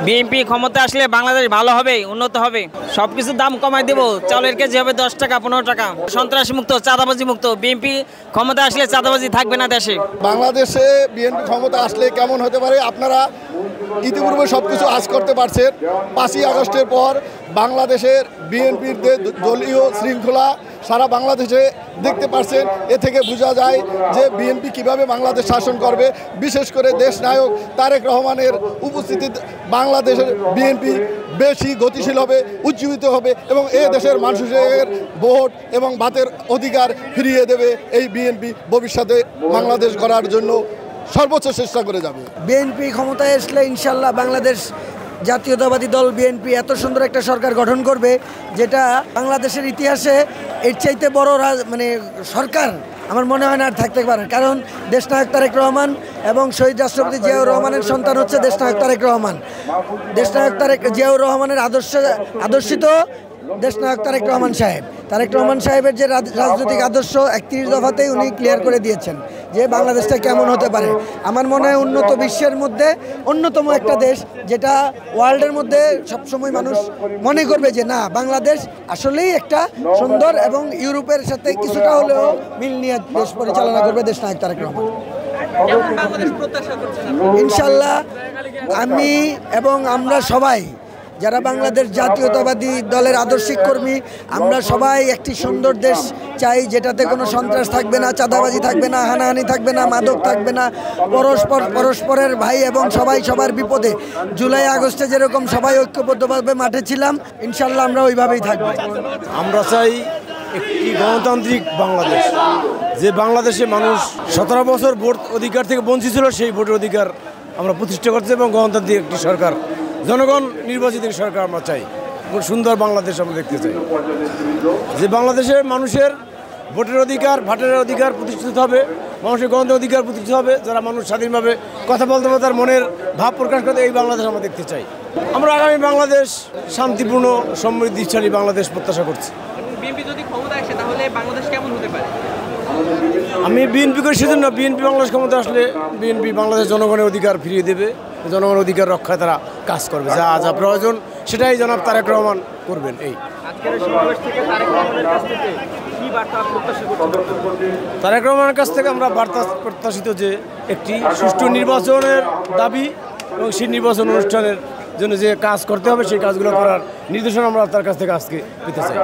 BNP ক্ষমতা আসলে বাংলাদেশ ভালো হবে, উন্নত হবে। সবকিছুর দাম কমাই দেব, চাউলের কেজি হবে 10 টাকা 15 টাকা। সন্ত্রাসী মুক্ত, চাঁদাবাজি মুক্ত। বিএনপি ক্ষমতা আসলে চাঁদাবাজি থাকবে না দেশে। বাংলাদেশে বিএনপি ক্ষমতা আসলে কেমন হতে পারে আপনারা ইতিপূর্বে সবকিছু আজ করতে পারছেন। 5ই আগস্টের পর বাংলাদেশের বিএনপির দলীয় শৃঙ্খলা সারা বাংলাদেশে দেখতে পাচ্ছেন। এ থেকে বোঝা যায় যে বিএনপি কিভাবে বাংলাদেশ শাসন করবে। বিশেষ করে দেশনায়ক তারেক রহমানের উপস্থিতিতে বাংলাদেশের বিএনপি বেশি গতিশীল হবে, উজ্জীবিত হবে এবং এ দেশের মানুষের ভোট এবং ভাতের অধিকার ফিরিয়ে দেবে। এই বিএনপি ভবিষ্যতে বাংলাদেশ গড়ার জন্য সর্বোচ্চ চেষ্টা করে যাবে। বিএনপি ক্ষমতায় আসলে ইনশাল্লাহ বাংলাদেশ জাতীয়তাবাদী দল বিএনপি এত সুন্দর একটা সরকার গঠন করবে, যেটা বাংলাদেশের ইতিহাসে এর চাইতে বড় সরকার আমার মনে হয় না আর থাকতে পারে। কারণ দেশনায়ক তারেক রহমান এবং শহীদ রাষ্ট্রপতি জিয়াউর রহমানের সন্তান হচ্ছে দেশনায়ক তারেক রহমান। দেশনায়ক জিয়াউর রহমানের আদর্শিত দেশনায়ক তারেক রহমান সাহেবের যে রাজনৈতিক আদর্শ 31 দফাতেই উনি ক্লিয়ার করে দিয়েছেন যে বাংলাদেশটা কেমন হতে পারে। আমার মনে হয় উন্নত বিশ্বের মধ্যে অন্যতম একটা দেশ, যেটা ওয়ার্ল্ডের মধ্যে সবসময় মানুষ মনে করবে যে না, বাংলাদেশ আসলেই একটা সুন্দর এবং ইউরোপের সাথে কিছুটা হলেও মিল নিয়ে দেশ পরিচালনা করবে দেশনায়ক তারেক রহমান। ইনশাল্লাহ আমি এবং আমরা সবাই যারা বাংলাদেশ জাতীয়তাবাদী দলের আদর্শিক কর্মী, আমরা সবাই একটি সুন্দর দেশ চাই, যেটাতে কোনো সন্ত্রাস থাকবে না, চাঁদাবাজি থাকবে না, হানাহানি থাকবে না, মাদক থাকবে না, পরস্পরের ভাই এবং সবাই সবার বিপদে। জুলাই আগস্টে যেরকম সবাই ঐক্যবদ্ধভাবে মাঠে ছিলাম, ইনশাল্লাহ আমরা ওইভাবেই থাকবো। আমরা চাই একটি গণতান্ত্রিক বাংলাদেশ, যে বাংলাদেশে মানুষ 17 বছর ভোট অধিকার থেকে বঞ্চিত ছিল, সেই ভোটের অধিকার আমরা প্রতিষ্ঠা করতে এবং গণতান্ত্রিক একটি সরকার, জনগণ নির্বাচিত সরকার আমরা চাই। সুন্দর বাংলাদেশ আমরা দেখতে চাই, যে বাংলাদেশের মানুষের ভোটের অধিকার, ভাটের অধিকার প্রতিষ্ঠিত হবে, মানুষের গণতান্ত্রিক অধিকার প্রতিষ্ঠিত হবে, যারা মানুষ স্বাধীনভাবে কথা বলতে পারে, তার মনের ভাব প্রকাশ করতে, এই বাংলাদেশ আমরা দেখতে চাই। আমরা আগামী বাংলাদেশ শান্তিপূর্ণ সমৃদ্ধিশালী বাংলাদেশ প্রত্যাশা করছি। বিএনপি যদি ক্ষমতা আসে তাহলে বাংলাদেশ কেমন হতে পারে? আমি বিএনপি করে সেজন্য বিএনপি বাংলাদেশ ক্ষমতা আসলে বিএনপি বাংলাদেশ জনগণের অধিকার ফিরিয়ে দেবে, জনগণের অধিকার রক্ষায় তারা কাজ করবে। যা যা প্রয়োজন সেটাই জনাব তারেক রহমান করবেন। এই তারেক রহমানের কাছ থেকে আমরা বার্তা প্রত্যাশিত যে একটি সুষ্ঠু নির্বাচনের দাবি এবং সেই নির্বাচন অনুষ্ঠানের জন্য যে কাজ করতে হবে, সেই কাজগুলো করার নির্দেশনা আমরা তার কাছ থেকে আজকে পেতে চাই।